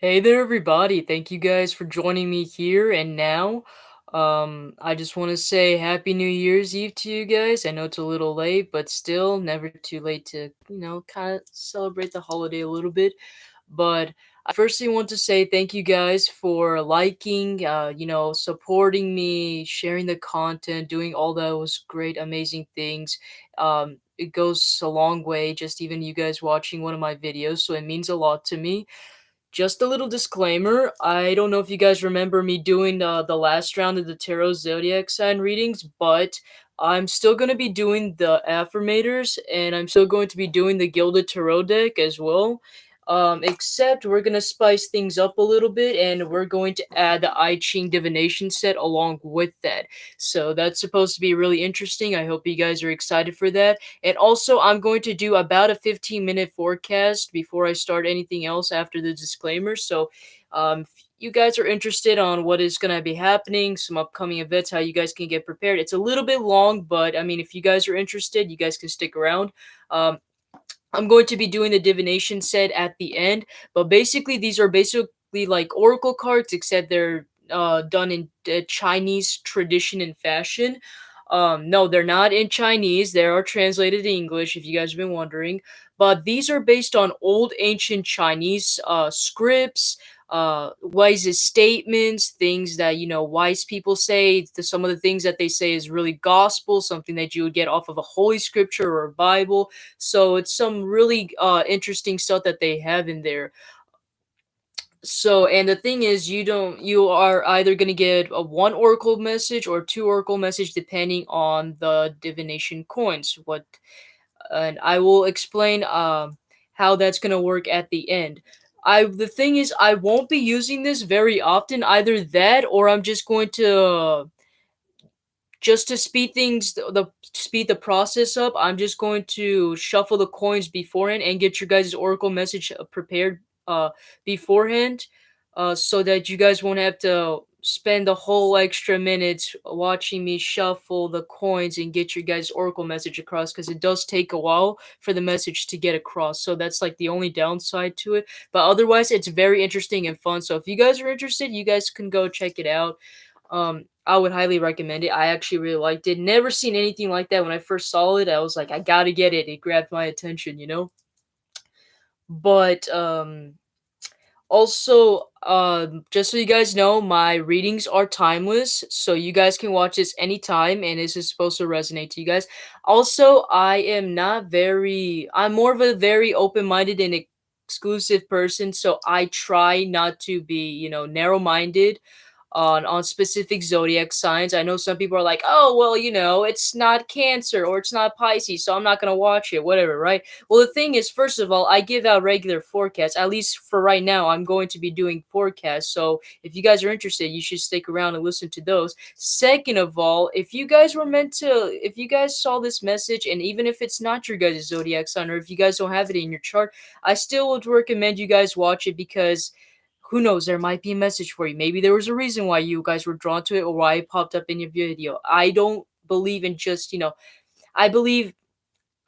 Hey there, everybody. Thank you guys for joining me here and now. I just want to say Happy New Year's Eve to you guys. I know it's a little late, but still never too late to, kind of celebrate the holiday a little bit. But I firstly want to say thank you guys for liking, supporting me, sharing the content, doing all those great, amazing things. It goes a long way, just even you guys watching one of my videos, so it means a lot to me. Just a little disclaimer, I don't know if you guys remember me doing the last round of the Tarot Zodiac sign readings, but I'm still going to be doing the affirmators, and I'm still going to be doing the Gilded Tarot deck as well. Except we're going to spice things up a little bit, and we're going to add the I Ching divination set along with that. So that's supposed to be really interesting. I hope you guys are excited for that. And also, I'm going to do about a 15-minute forecast before I start anything else after the disclaimer. So, if you guys are interested on what is going to be happening, some upcoming events, how you guys can get prepared. It's a little bit long, but I mean, if you guys are interested, you guys can stick around. Um, I'm going to be doing the divination set at the end, but basically, these are basically like oracle cards, except they're done in Chinese tradition and fashion. No, they're not in Chinese. They are translated in English, if you guys have been wondering. But these are based on old ancient Chinese scripts, wisest statements, things that, wise people say. Some of the things that they say is really gospel, something that you would get off of a holy scripture or a Bible. So it's some really interesting stuff that they have in there. So, and the thing is, you are either going to get a one oracle message or two oracle message depending on the divination coins. And I will explain how that's going to work at the end. The thing is, I won't be using this very often, either that or I'm just going to just to speed things the speed the process up. I'm just going to shuffle the coins beforehand and get your guys' oracle message prepared beforehand, so that you guys won't have to spend the whole extra minutes watching me shuffle the coins and get your guys' oracle message across, because it does take a while for the message to get across. So that's like the only downside to it, but otherwise it's very interesting and fun. So if you guys are interested, you guys can go check it out. I would highly recommend it. I actually really liked it. Never seen anything like that. When I first saw it, I was like, I gotta get it. It grabbed my attention. But also, just so you guys know, my readings are timeless, so you guys can watch this anytime, and this is supposed to resonate to you guys. Also, I'm more of a very open-minded and exclusive person, so I try not to be, narrow-minded on specific zodiac signs. I know some people are like, "Oh, well, it's not Cancer or it's not Pisces, so I'm not going to watch it, whatever," right? Well, the thing is, first of all, I give out regular forecasts. At least for right now, I'm going to be doing forecasts. So, if you guys are interested, you should stick around and listen to those. Second of all, if you guys saw this message, and even if it's not your guys' zodiac sign, or if you guys don't have it in your chart, I still would recommend you guys watch it, because who knows, there might be a message for you. Maybe there was a reason why you guys were drawn to it, or why it popped up in your video. I don't believe in just, I believe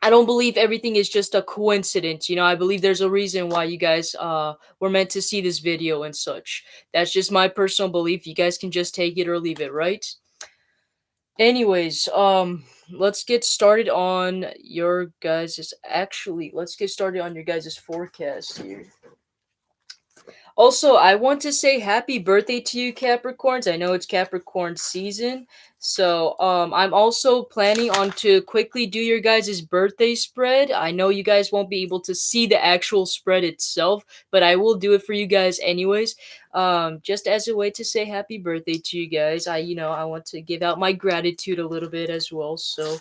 I don't believe everything is just a coincidence. I believe there's a reason why you guys were meant to see this video and such. That's just my personal belief. You guys can just take it or leave it, right? Anyways, let's get started on your guys' let's get started on your guys' forecast here. Also, I want to say happy birthday to you, Capricorns. I know it's Capricorn season. So, I'm also planning on to quickly do your guys' birthday spread. I know you guys won't be able to see the actual spread itself, but I will do it for you guys anyways. Just as a way to say happy birthday to you guys. I want to give out my gratitude a little bit as well. So,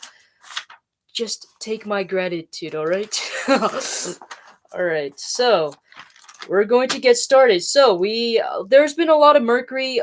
just take my gratitude, all right? All right. So, we're going to get started. So there's been a lot of Mercury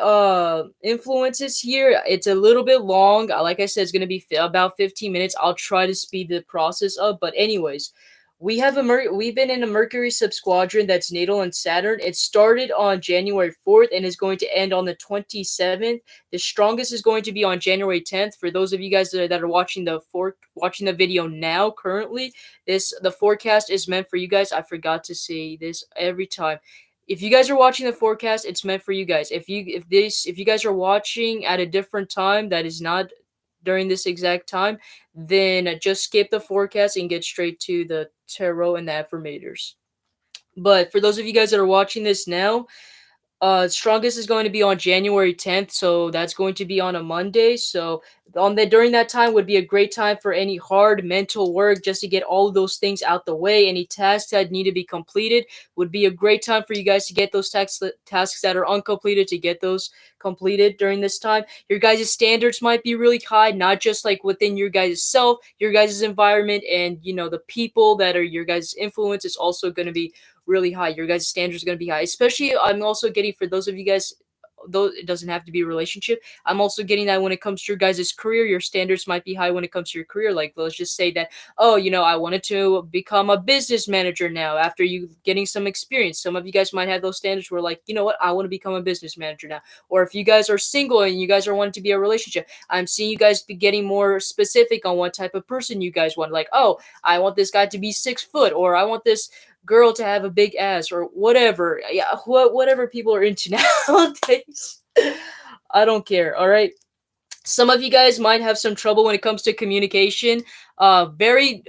influences here. It's a little bit long. Like I said, it's going to be about 15 minutes. I'll try to speed the process up. But anyways, we've been in a Mercury subsquadron that's natal in Saturn. It started on January 4th and is going to end on the 27th. The strongest is going to be on January 10th. For those of you guys that are watching the video now currently, the forecast is meant for you guys. I forgot to say this every time. if you guys are watching the forecast, it's meant for you guys. If you guys are watching at a different time that is not during this exact time, then just skip the forecast and get straight to the tarot and the affirmators. But for those of you guys that are watching this now, strongest is going to be on January 10th, so that's going to be on a Monday. So on that during that time would be a great time for any hard mental work just to get all of those things out the way. Any tasks that need to be completed would be a great time for you guys to get those tasks that are uncompleted to get those completed during this time. Your guys' standards might be really high, not just like within your guys' self, your guys' environment, and the people that are your guys' influence is also going to be really high. Your guys' standards are going to be high. Especially, I'm also getting for those of you guys, though it doesn't have to be a relationship. I'm also getting that when it comes to your guys' career, your standards might be high when it comes to your career. Like, let's just say that, oh, I wanted to become a business manager now after you getting some experience. Some of you guys might have those standards where, like, you know what, I want to become a business manager now. Or if you guys are single and you guys are wanting to be a relationship, I'm seeing you guys be getting more specific on what type of person you guys want. Like, oh, I want this guy to be 6 foot, or I want this girl to have a big ass, or whatever. Yeah, whatever people are into nowadays. I don't care. All right. Some of you guys might have some trouble when it comes to communication. Very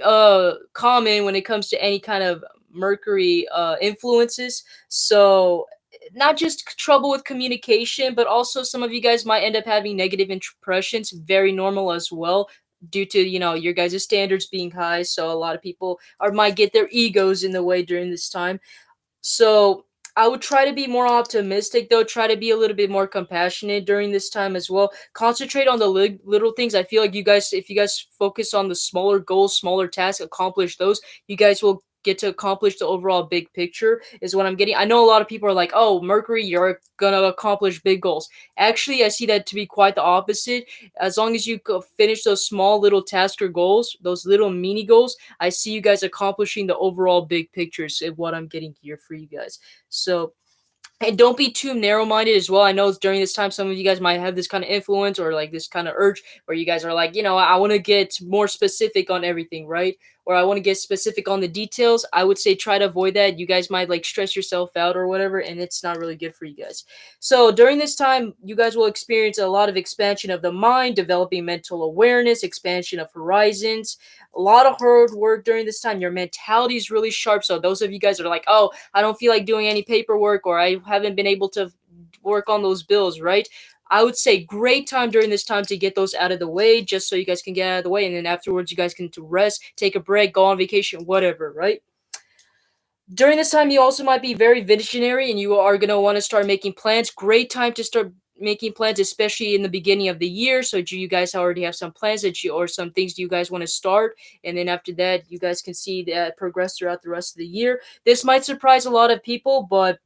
common when it comes to any kind of Mercury influences. So not just trouble with communication, but also some of you guys might end up having negative impressions. Very normal as well, due to your guys' standards being high. So a lot of people are might get their egos in the way during this time. So I would try to be more optimistic, though. Try to be a little bit more compassionate during this time as well. Concentrate on the little things. I feel like you guys, if you guys focus on the smaller goals, smaller tasks, accomplish those, you guys will get to accomplish the overall big picture. Is what I'm getting. I know a lot of people are like, "Oh, Mercury, you're gonna accomplish big goals." Actually, I see that to be quite the opposite. As long as you finish those small little tasks or goals, those little mini goals, I see you guys accomplishing the overall big pictures of what I'm getting here for you guys. So, and don't be too narrow-minded as well. I know during this time, some of you guys might have this kind of influence or like this kind of urge where you guys are like, I want to get more specific on everything, right? Or I want to get specific on the details. I would say try to avoid that. You guys might like stress yourself out or whatever, and it's not really good for you guys. So during this time, you guys will experience a lot of expansion of the mind, developing mental awareness, expansion of horizons, a lot of hard work during this time. Your mentality is really sharp. So those of you guys that are like, oh, I don't feel like doing any paperwork, or I haven't been able to work on those bills, right? I would say great time during this time to get those out of the way, just so you guys can get out of the way, and then afterwards you guys can to rest, take a break, go on vacation, whatever, right? During this time, you also might be very visionary and you are going to want to start making plans. Great time to start making plans, especially in the beginning of the year. So, do you guys already have some plans that you or some things you guys want to start? And then after that, you guys can see that progress throughout the rest of the year. This might surprise a lot of people, but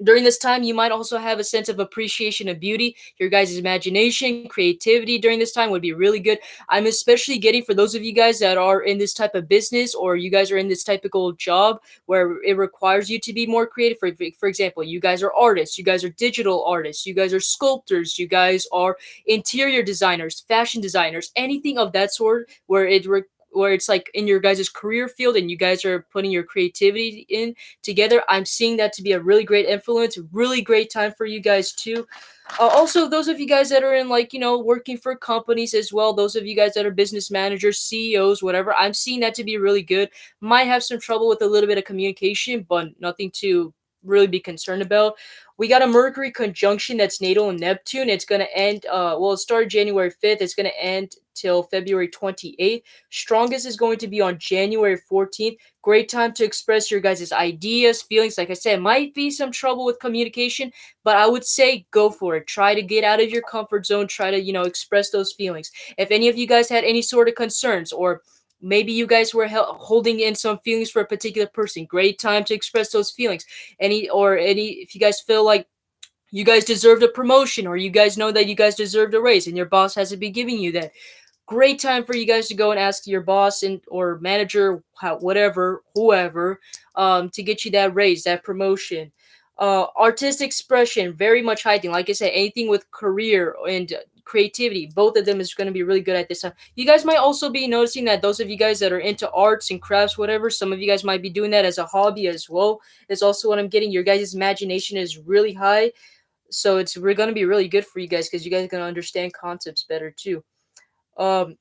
during this time, you might also have a sense of appreciation of beauty. Your guys' imagination, creativity during this time would be really good. I'm especially getting for those of you guys that are in this type of business, or you guys are in this typical job where it requires you to be more creative. For example, you guys are artists, you guys are digital artists, you guys are sculptors, you guys are interior designers, fashion designers, anything of that sort where it's like in your guys' career field and you guys are putting your creativity in together. I'm seeing that to be a really great influence, really great time for you guys too. Also, those of you guys that are in like working for companies as well, those of you guys that are business managers, CEOs, whatever, I'm seeing that to be really good. Might have some trouble with a little bit of communication, but nothing to really be concerned about. We got a Mercury conjunction that's natal in Neptune. It's going to end, well, it started January 5th. It's going to end till February 28th. Strongest is going to be on January 14th. Great time to express your guys' ideas, feelings. Like I said, might be some trouble with communication, but I would say go for it. Try to get out of your comfort zone. Try to, express those feelings. If any of you guys had any sort of concerns, or maybe you guys were holding in some feelings for a particular person, great time to express those feelings. If you guys feel like you guys deserved a promotion, or you guys know that you guys deserved a raise and your boss hasn't been giving you that, great time for you guys to go and ask your boss and or manager, whatever, whoever, to get you that raise, that promotion. Artistic expression, very much heightened. Like I said, anything with career and creativity. Both of them is going to be really good at this time. You guys might also be noticing that those of you guys that are into arts and crafts, whatever, some of you guys might be doing that as a hobby as well. Is also what I'm getting. Your guys' imagination is really high, so we're gonna be really good for you guys because you guys are gonna understand concepts better too. Um,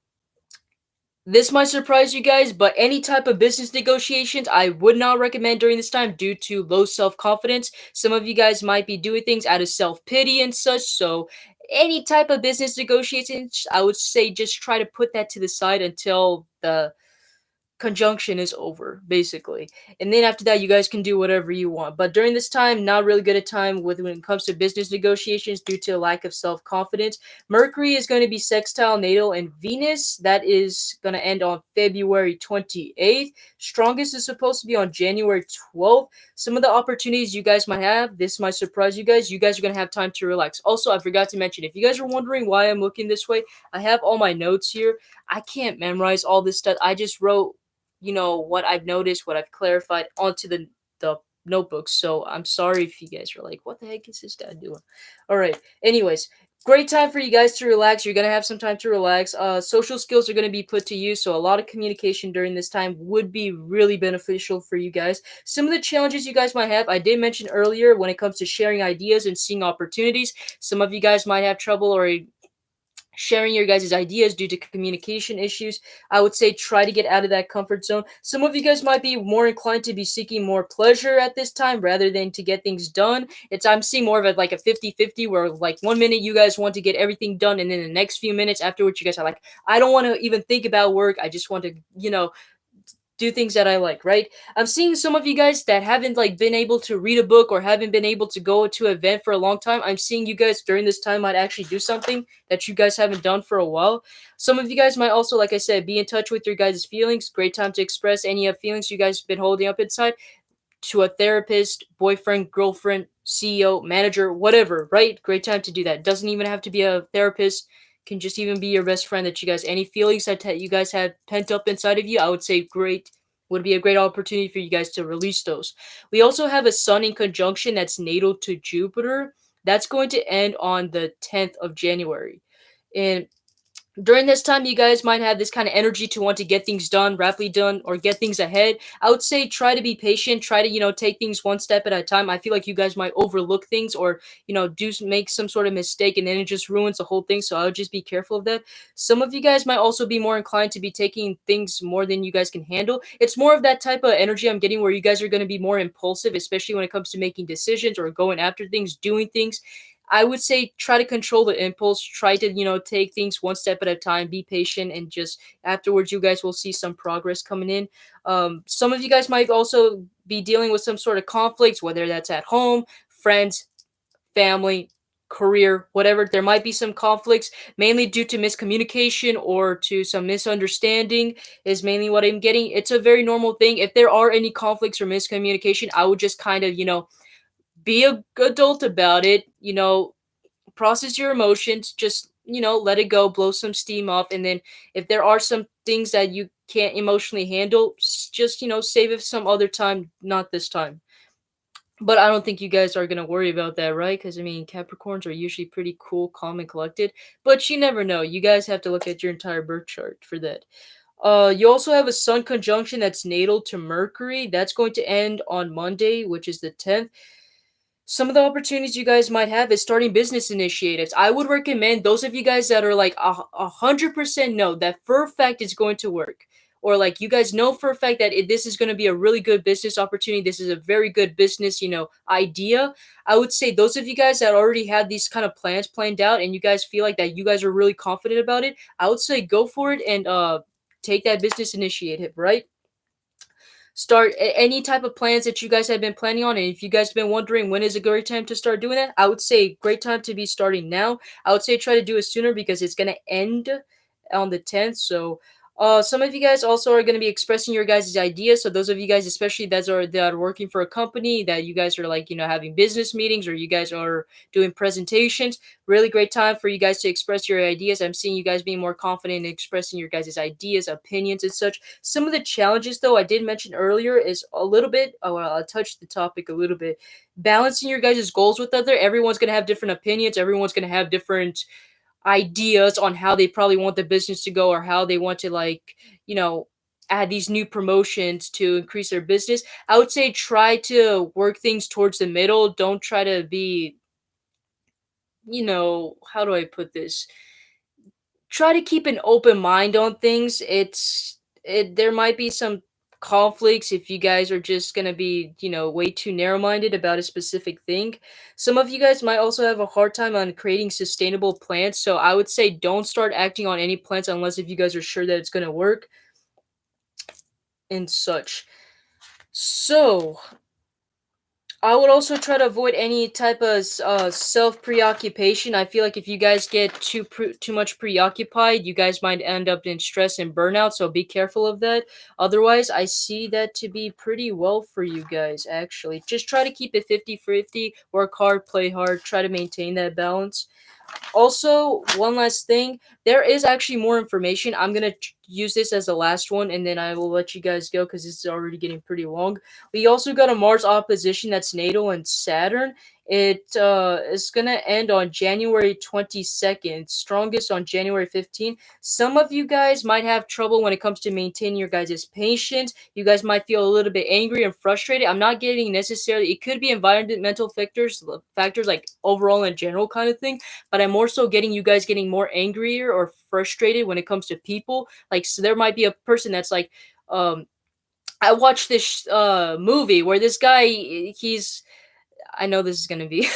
this might surprise you guys, but any type of business negotiations I would not recommend during this time due to low self confidence. Some of you guys might be doing things out of self pity and such, so any type of business negotiations, I would say just try to put that to the side until the conjunction is over, basically. And then after that, you guys can do whatever you want. But during this time, not really good at time with when it comes to business negotiations due to a lack of self confidence. Mercury is going to be sextile natal and Venus. That is going to end on February 28th. Strongest is supposed to be on January 12th. Some of the opportunities you guys might have, this might surprise you guys. You guys are going to have time to relax. Also, I forgot to mention, if you guys are wondering why I'm looking this way, I have all my notes here. I can't memorize all this stuff. I just wrote what I've noticed, what I've clarified onto the notebooks. So I'm sorry if you guys are like, what the heck is this guy doing? All right. Anyways, great time for you guys to relax. You're gonna have some time to relax. Social skills are gonna be put to use, so a lot of communication during this time would be really beneficial for you guys. Some of the challenges you guys might have, I did mention earlier, when it comes to sharing ideas and seeing opportunities. Some of you guys might have trouble or sharing your guys' ideas due to communication issues. I would say try to get out of that comfort zone. Some of you guys might be more inclined to be seeking more pleasure at this time rather than to get things done. I'm seeing more of a like a 50-50 where like 1 minute you guys want to get everything done and then the next few minutes afterwards you guys are like, I don't want to even think about work. I just want to, do things that I like, right? I'm seeing some of you guys that haven't like been able to read a book or haven't been able to go to an event for a long time. I'm seeing you guys during this time might actually do something that you guys haven't done for a while. Some of you guys might also, like I said, be in touch with your guys' feelings. Great time to express any of feelings you guys been holding up inside to a therapist, boyfriend, girlfriend, CEO, manager, whatever, right? Great time to do that. Doesn't even have to be a therapist. Can just even be your best friend that you guys, any feelings that you guys have pent up inside of you, I would say great, would be a great opportunity for you guys to release those. We also have a sun in conjunction that's natal to Jupiter. That's going to end on the 10th of January. And during this time, you guys might have this kind of energy to want to get things done, rapidly done, or get things ahead. I would say try to be patient, try to, take things one step at a time. I feel like you guys might overlook things or, make some sort of mistake and then it just ruins the whole thing. So I would just be careful of that. Some of you guys might also be more inclined to be taking things more than you guys can handle. It's more of that type of energy I'm getting where you guys are going to be more impulsive, especially when it comes to making decisions or going after things, doing things. I would say try to control the impulse. Try to, take things one step at a time. Be patient, and just afterwards, you guys will see some progress coming in. Some of you guys might also be dealing with some sort of conflicts, whether that's at home, friends, family, career, whatever. There might be some conflicts, mainly due to miscommunication or to some misunderstanding, is mainly what I'm getting. It's a very normal thing. If there are any conflicts or miscommunication, I would just kind of, be a good adult about it, process your emotions, just, let it go, blow some steam off, and then if there are some things that you can't emotionally handle, just, save it some other time, not this time. But I don't think you guys are gonna worry about that, right? Because I mean, Capricorns are usually pretty cool, calm, and collected. But you never know. You guys have to look at your entire birth chart for that. You also have a Sun conjunction that's natal to Mercury. That's going to end on Monday, which is the 10th. Some of the opportunities you guys might have is starting business initiatives. I would recommend those of you guys that are like 100% know that for a fact it's going to work, or like you guys know for a fact that this is going to be a really good business opportunity. This is a very good business, idea. I would say those of you guys that already have these kind of plans planned out, and you guys feel like that you guys are really confident about it. I would say go for it and take that business initiative, right? Start any type of plans that you guys have been planning on. And if you guys have been wondering when is a great time to start doing that, I would say great time to be starting now. I would say try to do it sooner because it's going to end on the 10th. So some of you guys also are going to be expressing your guys' ideas. So those of you guys, especially that are working for a company, that you guys are like, having business meetings or you guys are doing presentations, really great time for you guys to express your ideas. I'm seeing you guys being more confident in expressing your guys' ideas, opinions, and such. Some of the challenges, though, I did mention earlier is a little bit, well, I'll touch the topic a little bit. Balancing your guys' goals with other. Everyone's going to have different opinions. Everyone's going to have different ideas on how they probably want the business to go or how they want to like, you know, add these new promotions to increase their business. I would say try to work things towards the middle. Don't try to be, how do I put this? Try to keep an open mind on things. There might be some conflicts if you guys are just going to be, way too narrow-minded about a specific thing. Some of you guys might also have a hard time on creating sustainable plans, so I would say don't start acting on any plans unless if you guys are sure that it's going to work and such. So, I would also try to avoid any type of self preoccupation. I feel like if you guys get too much preoccupied, you guys might end up in stress and burnout. So be careful of that. Otherwise, I see that to be pretty well for you guys. Actually, just try to keep it 50-50. Work hard, play hard. Try to maintain that balance. Also, one last thing, there is actually more information. I'm gonna use this as the last one, and then I will let you guys go because this is already getting pretty long. We also got a Mars opposition that's natal and Saturn. It is gonna end on January 22nd, strongest on January 15th. Some of you guys might have trouble when it comes to maintaining your guys' patience. You guys might feel a little bit angry and frustrated. I'm not getting necessarily. It could be environmental factors like overall and general kind of thing, but I'm more so getting you guys getting more angrier or frustrated when it comes to people. Like, so there might be a person that's like, um, I watched this movie where this guy, he's I know this is gonna be.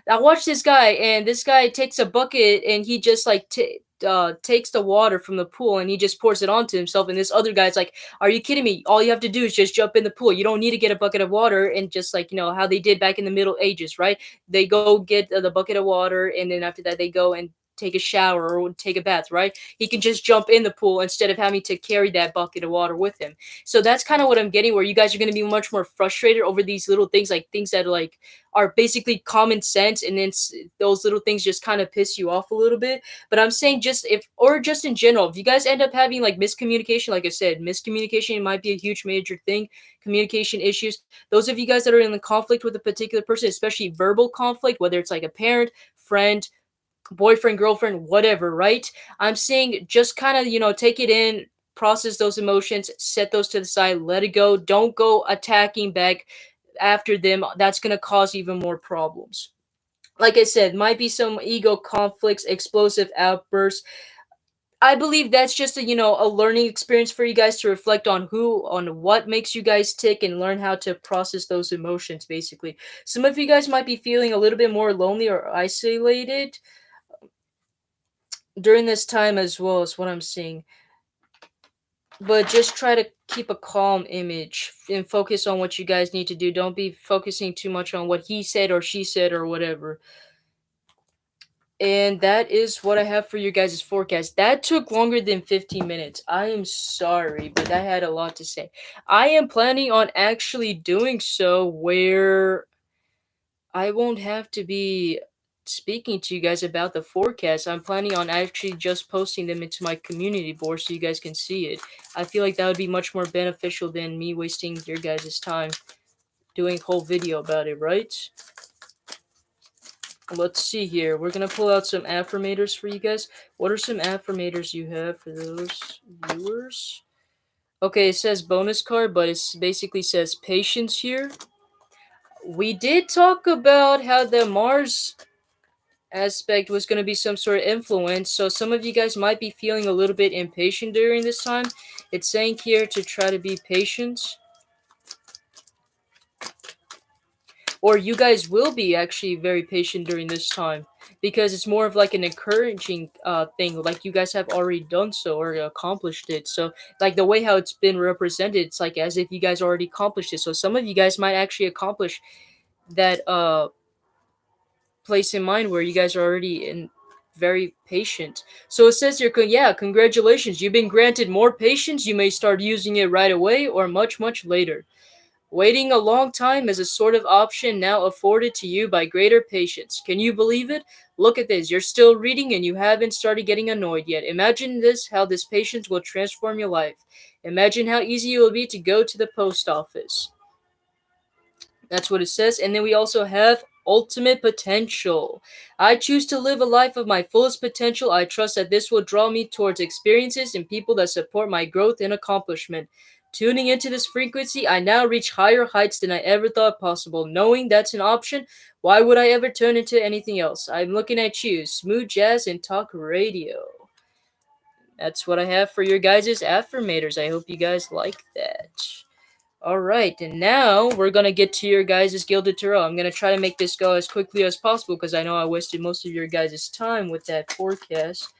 I watched this guy, and this guy takes a bucket, and he just like takes the water from the pool, and he just pours it onto himself. And this other guy's like, "Are you kidding me? All you have to do is just jump in the pool. You don't need to get a bucket of water." And just like how they did back in the Middle Ages, right? They go get the bucket of water, and then after that, they go and take a shower or take a bath, right? He can just jump in the pool instead of having to carry that bucket of water with him. So that's kind of what I'm getting, where you guys are going to be much more frustrated over these little things, like things that are basically common sense, and then those little things just kind of piss you off a little bit. But I'm saying just if, or just in general, if you guys end up having like miscommunication, like I said, miscommunication might be a huge major thing. Communication issues. Those of you guys that are in the conflict with a particular person, especially verbal conflict, whether it's like a parent, friend, boyfriend, girlfriend, whatever, right? I'm saying just kind of, take it in, process those emotions, set those to the side, let it go. Don't go attacking back after them. That's going to cause even more problems. Like I said, might be some ego conflicts, explosive outbursts. I believe that's just a learning experience for you guys to reflect on what makes you guys tick and learn how to process those emotions basically. Some of you guys might be feeling a little bit more lonely or isolated during this time as well, is what I'm seeing. But just try to keep a calm image and focus on what you guys need to do. Don't be focusing too much on what he said or she said or whatever. And that is what I have for your guys' forecast. That took longer than 15 minutes. I am sorry, but I had a lot to say. I am planning on actually doing so where I won't have to be speaking to you guys about the forecast. I'm planning on actually just posting them into my community board so you guys can see it. I feel like that would be much more beneficial than me wasting your guys' time doing a whole video about it, right? Let's see here. We're gonna pull out some affirmators for you guys. What are some affirmators you have for those viewers? Okay, it says bonus card, but it basically says patience here. We did talk about how the Mars aspect was going to be some sort of influence, so some of you guys might be feeling a little bit impatient during this time. It's saying here to try to be patient, or you guys will be actually very patient during this time, because it's more of like an encouraging thing, like you guys have already done so or accomplished it. So like the way how it's been represented, it's like as if you guys already accomplished it. So some of you guys might actually accomplish that place in mind where you guys are already in very patient. So it says here, yeah, congratulations. You've been granted more patience. You may start using it right away or much, much later. Waiting a long time is a sort of option now afforded to you by greater patience. Can you believe it? Look at this. You're still reading and you haven't started getting annoyed yet. Imagine this, how this patience will transform your life. Imagine how easy it will be to go to the post office. That's what it says. And then we also have ultimate potential. I choose to live a life of my fullest potential. I trust that this will draw me towards experiences and people that support my growth and accomplishment. Tuning into this frequency, I now reach higher heights than I ever thought possible. Knowing that's an option, why would I ever turn into anything else? I'm looking at you, smooth jazz and talk radio. That's what I have for your guys' affirmators. I hope you guys like that. All right, and now we're gonna get to your guys' Gilded Tarot. I'm gonna try to make this go as quickly as possible because I know I wasted most of your guys' time with that forecast.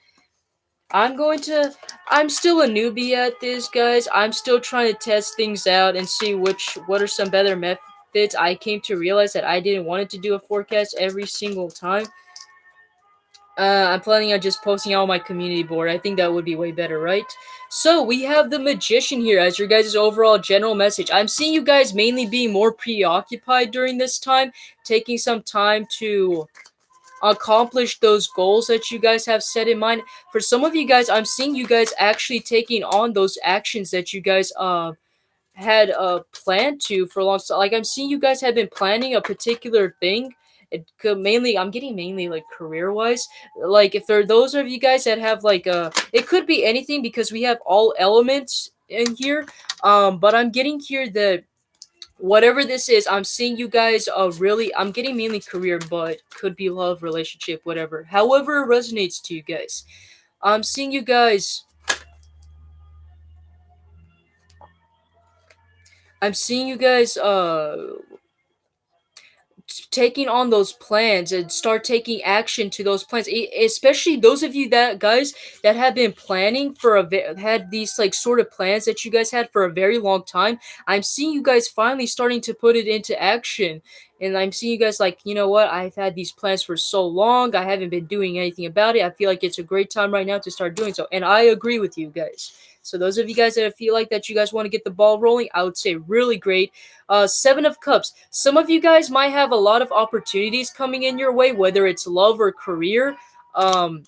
I'm going to. I'm still a newbie at this, guys. I'm still trying to test things out and see what are some better methods. I came to realize that I didn't want to do a forecast every single time. I'm planning on just posting on my community board. I think that would be way better, right? So we have the Magician here as your guys' overall general message. I'm seeing you guys mainly being more preoccupied during this time, taking some time to accomplish those goals that you guys have set in mind. For some of you guys, I'm seeing you guys actually taking on those actions that you guys had planned to for a long time. Like I'm seeing you guys have been planning a particular thing. It could mainly I'm getting mainly like career wise. Like if there are those of you guys that have like it could be anything because we have all elements in here. But I'm getting here that whatever this is, I'm seeing you guys really I'm getting mainly career, but could be love, relationship, whatever. However it resonates to you guys. I'm seeing you guys I'm seeing you guys taking on those plans and start taking action to those plans. Especially those of you that guys that have been planning for had these like sort of plans that you guys had for a very long time. I'm seeing you guys finally starting to put it into action. And I'm seeing you guys like, you know what? I've had these plans for so long. I haven't been doing anything about it. I feel like it's a great time right now to start doing so. And I agree with you guys. So those of you guys that feel like that you guys want to get the ball rolling, I would say really great. Seven of Cups. Some of you guys might have a lot of opportunities coming in your way, whether it's love or career. Um,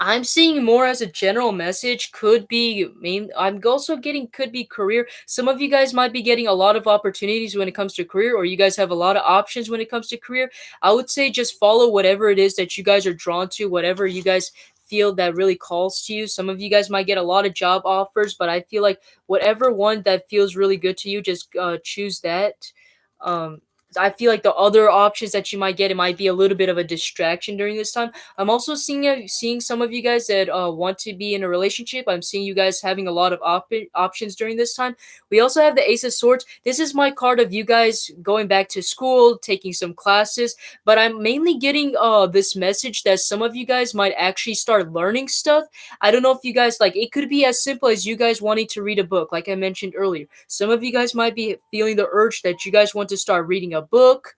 I'm seeing more as a general message. Could be main. I'm also getting could be career. Some of you guys might be getting a lot of opportunities when it comes to career, or you guys have a lot of options when it comes to career. I would say just follow whatever it is that you guys are drawn to, whatever you guys feel that really calls to you. Some of you guys might get a lot of job offers, but I feel like whatever one that feels really good to you, just choose that. Um, I feel like the other options that you might get, it might be a little bit of a distraction during this time. I'm also seeing some of you guys that want to be in a relationship. I'm seeing you guys having a lot of options during this time. We also have the Ace of Swords. This is my card of you guys going back to school, taking some classes. But I'm mainly getting this message that some of you guys might actually start learning stuff. I don't know if you guys like. It could be as simple as you guys wanting to read a book, like I mentioned earlier. Some of you guys might be feeling the urge that you guys want to start reading a book.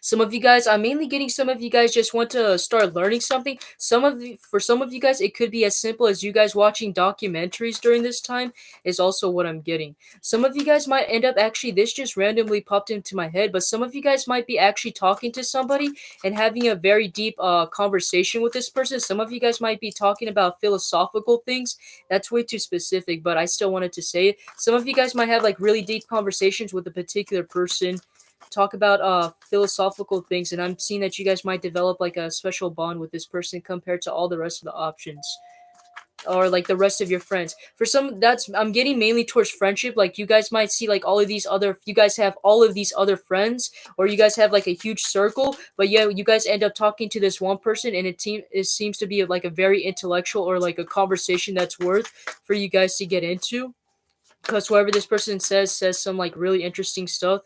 Some of you guys, I'm mainly getting some of you guys just want to start learning something. For some of you guys, it could be as simple as you guys watching documentaries during this time is also what I'm getting. Some of you guys might end up actually, this just randomly popped into my head, but some of you guys might be actually talking to somebody and having a very deep conversation with this person. Some of you guys might be talking about philosophical things. That's way too specific, but I still wanted to say it. Some of you guys might have like really deep conversations with a particular person, talk about philosophical things, and I'm seeing that you guys might develop like a special bond with this person compared to all the rest of the options or like the rest of your friends. For some, that's I'm getting mainly towards friendship. Like you guys might see like all of these other you guys have all of these other friends, or you guys have like a huge circle, but yeah, you guys end up talking to this one person and it seems to be like a very intellectual or like a conversation that's worth for you guys to get into, because whoever this person says some like really interesting stuff,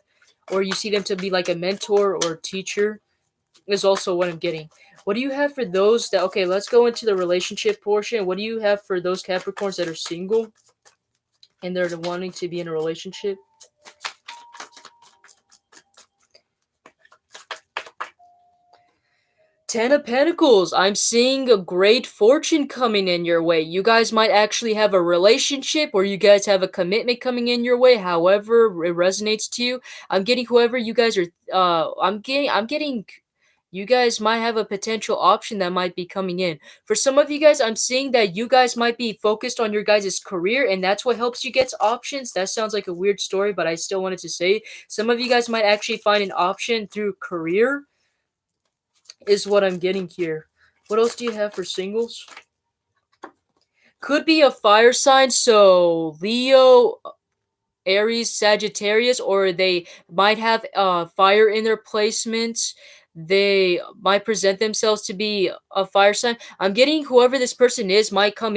or you see them to be like a mentor or teacher is also what I'm getting. What do you have for those that okay, let's go into the relationship portion. What do you have for those Capricorns that are single and they're wanting to be in a relationship? Ten of Pentacles. I'm seeing a great fortune coming in your way. You guys might actually have a relationship or you guys have a commitment coming in your way. However, it resonates to you. I'm getting whoever you guys are I'm getting You guys might have a potential option that might be coming in. For some of you guys, I'm seeing that you guys might be focused on your guys' career, and that's what helps you get options. That sounds like a weird story, but I still wanted to say some of you guys might actually find an option through career, is what I'm getting here. What else do you have for singles? Could be a fire sign, so Leo, Aries, Sagittarius, or they might have fire in their placements. They might present themselves to be a fire sign. I'm getting whoever this person is might come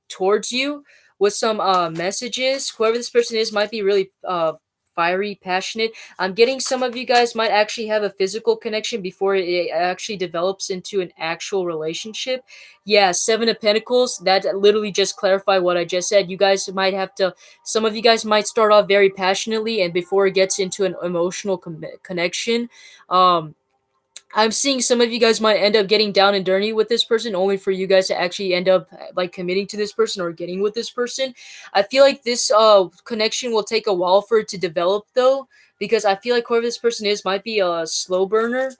towards you with some messages. Whoever this person is might be really fiery, passionate. I'm getting some of you guys might actually have a physical connection before it actually develops into an actual relationship. Yeah, Seven of Pentacles. That literally just clarified what I just said. You guys might have to some of you guys might start off very passionately, and before it gets into an emotional connection, um, I'm seeing some of you guys might end up getting down and dirty with this person, only for you guys to actually end up like committing to this person or getting with this person. I feel like this connection will take a while for it to develop, though, because I feel like whoever this person is might be a slow burner,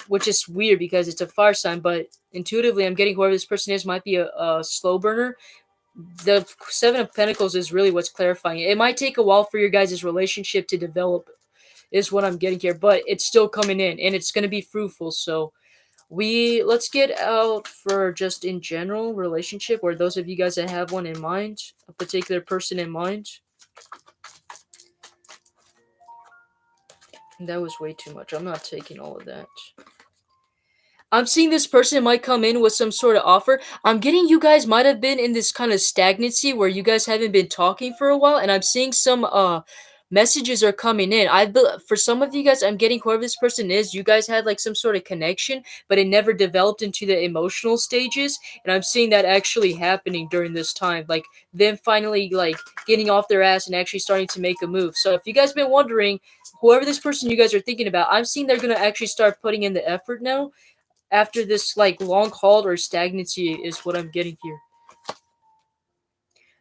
which is weird because it's a fire sign. But intuitively, I'm getting whoever this person is might be a slow burner. The Seven of Pentacles is really what's clarifying it. It might take a while for your guys' relationship to develop, is what I'm getting here, but it's still coming in and it's gonna be fruitful. So let's get out for just in general relationship, or those of you guys that have one in mind, a particular person in mind. That was way too much. I'm not taking all of that. I'm seeing this person might come in with some sort of offer. I'm getting you guys might have been in this kind of stagnancy where you guys haven't been talking for a while, and I'm seeing some messages are coming in. For some of you guys, I'm getting whoever this person is, you guys had like some sort of connection, but it never developed into the emotional stages, and I'm seeing that actually happening during this time, like them finally like getting off their ass and actually starting to make a move. So if you guys been wondering, whoever this person you guys are thinking about, I'm seeing they're gonna actually start putting in the effort now after this like long halt or stagnancy, is what I'm getting here.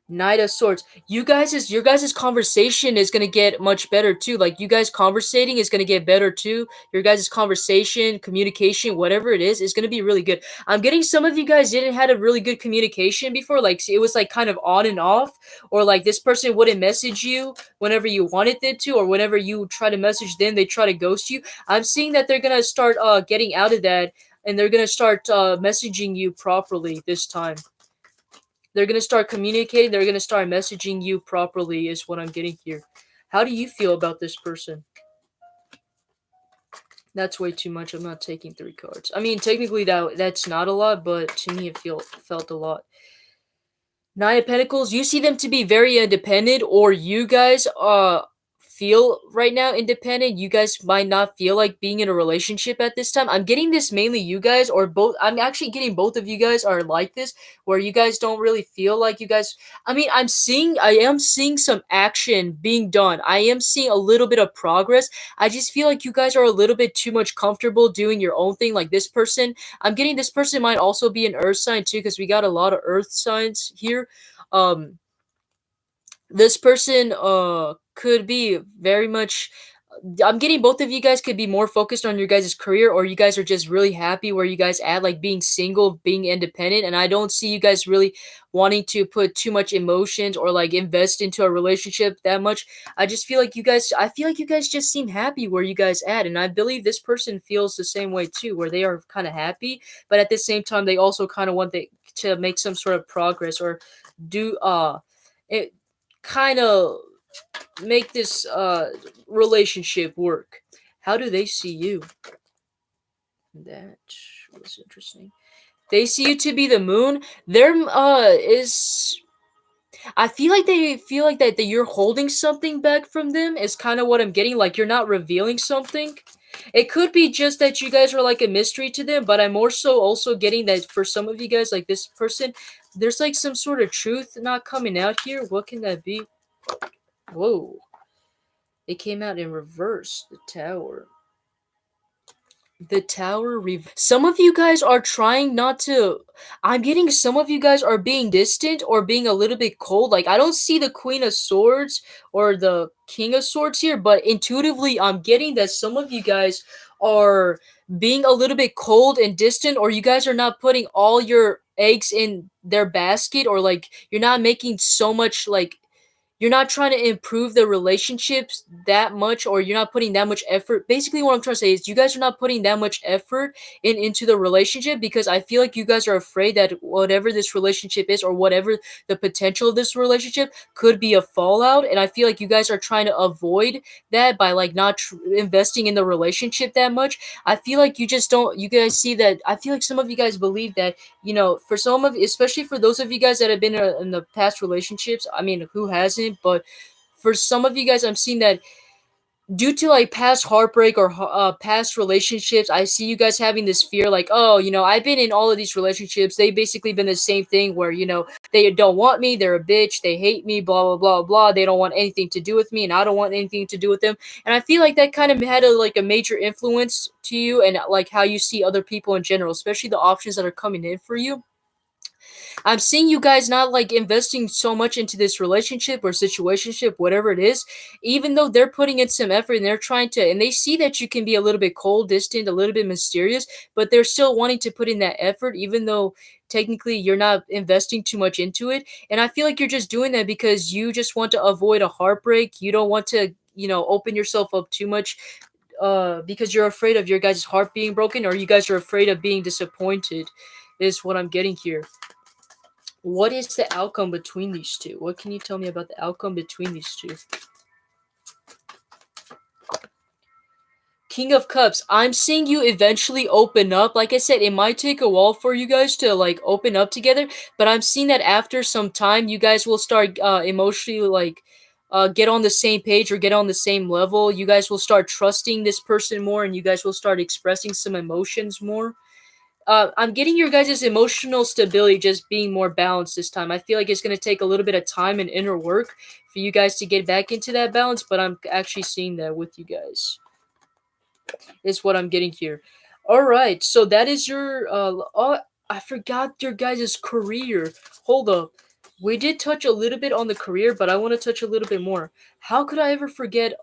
Knight of Swords. Your guys' conversation is gonna get much better too. Like you guys conversating is gonna get better too. Your guys' conversation, communication, whatever it is gonna be really good. I'm getting some of you guys didn't had a really good communication before. Like it was like kind of on and off, or like this person wouldn't message you whenever you wanted them to, or whenever you try to message them, they try to ghost you. I'm seeing that they're gonna start getting out of that, and they're gonna start messaging you properly this time. They're gonna start communicating. They're gonna start messaging you properly, is what I'm getting here. How do you feel about this person? That's way too much. I'm not taking 3 cards. I mean, technically that's not a lot, but to me it felt a lot. Nine of Pentacles, you see them to be very independent, or you guys feel right now independent. You guys might not feel like being in a relationship at this time. I'm getting this mainly you guys, or both. I'm actually getting both of you guys are like this, where you guys don't really feel like you guys. I mean, I am seeing some action being done. I am seeing a little bit of progress. I just feel like you guys are a little bit too much comfortable doing your own thing. Like this person, I'm getting this person might also be an earth sign too, because we got a lot of earth signs here. um this person could be very much, I'm getting both of you guys could be more focused on your guys' career, or you guys are just really happy where you guys at, like being single, being independent, and I don't see you guys really wanting to put too much emotions or like invest into a relationship that much. I feel like you guys just seem happy where you guys at, and I believe this person feels the same way too, where they are kind of happy, but at the same time they also kind of want to make some sort of progress, or do it kind of make this relationship work. How do they see you? That was interesting. They see you to be the moon. There is, I feel like they feel like that you're holding something back from them, is kind of what I'm getting. Like you're not revealing something. It could be just that you guys are like a mystery to them, but I'm more so also getting that for some of you guys, like this person, there's like some sort of truth not coming out here. What can that be? Whoa. It came out in reverse, the Tower. The Tower Some of you guys are trying not to. I'm getting some of you guys are being distant or being a little bit cold. Like, I don't see the Queen of Swords or the King of Swords here, but intuitively, I'm getting that some of you guys are being a little bit cold and distant, or you guys are not putting all your eggs in their basket, or like, you're not making so much, like, you're not trying to improve the relationships that much, or you're not putting that much effort. Basically what I'm trying to say is you guys are not putting that much effort into the relationship, because I feel like you guys are afraid that whatever this relationship is, or whatever the potential of this relationship could be a fallout, and I feel like you guys are trying to avoid that by like not investing in the relationship that much. I feel like you just don't, you guys see that. I feel like some of you guys believe that, for some of, especially for those of you guys that have been in the past relationships, I mean, who hasn't? But for some of you guys, I'm seeing that due to like past heartbreak or past relationships, I see you guys having this fear, like, oh, I've been in all of these relationships. They basically been the same thing where, they don't want me, they're a bitch, they hate me, blah, blah, blah, blah. They don't want anything to do with me, and I don't want anything to do with them. And I feel like that kind of had a major influence to you, and like how you see other people in general, especially the options that are coming in for you. I'm seeing you guys not like investing so much into this relationship or situationship, whatever it is, even though they're putting in some effort and they're trying to, and they see that you can be a little bit cold, distant, a little bit mysterious, but they're still wanting to put in that effort, even though technically you're not investing too much into it. And I feel like you're just doing that because you just want to avoid a heartbreak. You don't want to, open yourself up too much, because you're afraid of your guys' heart being broken, or you guys are afraid of being disappointed, is what I'm getting here. What is the outcome between these two? What can you tell me about the outcome between these two? King of Cups, I'm seeing you eventually open up. Like I said, it might take a while for you guys to like open up together, but I'm seeing that after some time, you guys will start emotionally like get on the same page or get on the same level. You guys will start trusting this person more, and you guys will start expressing some emotions more. I'm getting your guys' emotional stability just being more balanced this time. I feel like it's going to take a little bit of time and inner work for you guys to get back into that balance, but I'm actually seeing that with you guys. Is what I'm getting here. All right, so that is your. Oh, I forgot your guys' career. Hold up. We did touch a little bit on the career, but I want to touch a little bit more. How could I ever forget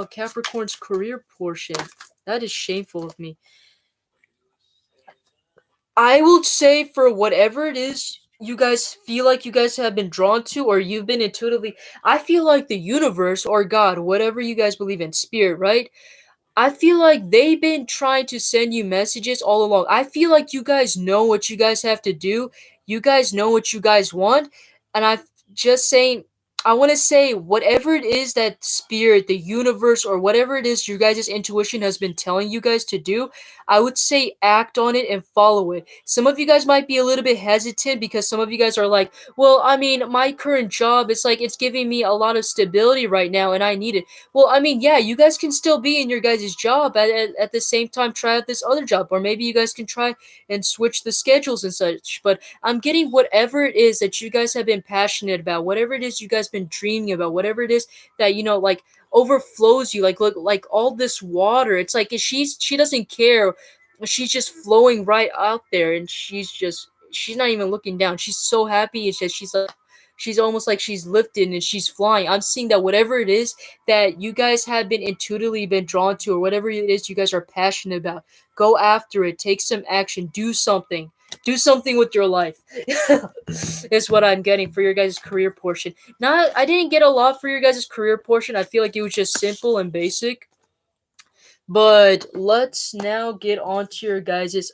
Capricorn's career portion? That is shameful of me. I will say, for whatever it is you guys feel like you guys have been drawn to, or you've been intuitively, I feel like the universe or God, whatever you guys believe in, spirit, right? I feel like they've been trying to send you messages all along. I feel like you guys know what you guys have to do. You guys know what you guys want. And I'm just saying, I want to say, whatever it is that spirit, the universe, or whatever it is your guys' intuition has been telling you guys to do, I would say act on it and follow it. Some of you guys might be a little bit hesitant because some of you guys are like, well, I mean, my current job, it's like it's giving me a lot of stability right now and I need it. Well, I mean, yeah, you guys can still be in your guys' job at the same time try out this other job, or maybe you guys can try and switch the schedules and such. But I'm getting whatever it is that you guys have been passionate about, whatever it is you guys been dreaming about, whatever it is that like overflows you, like look like all this water. It's like she doesn't care. She's just flowing right out there, and she's not even looking down. She's so happy. It's just she's almost like she's lifted and she's flying. I'm seeing that whatever it is that you guys have been intuitively been drawn to, or whatever it is you guys are passionate about, go after it. Take some action. Do something. Do something with your life. Is what I'm getting for your guys' career portion. Not, I didn't get a lot for your guys' career portion. I feel like it was just simple and basic. But let's now get on to your guys'.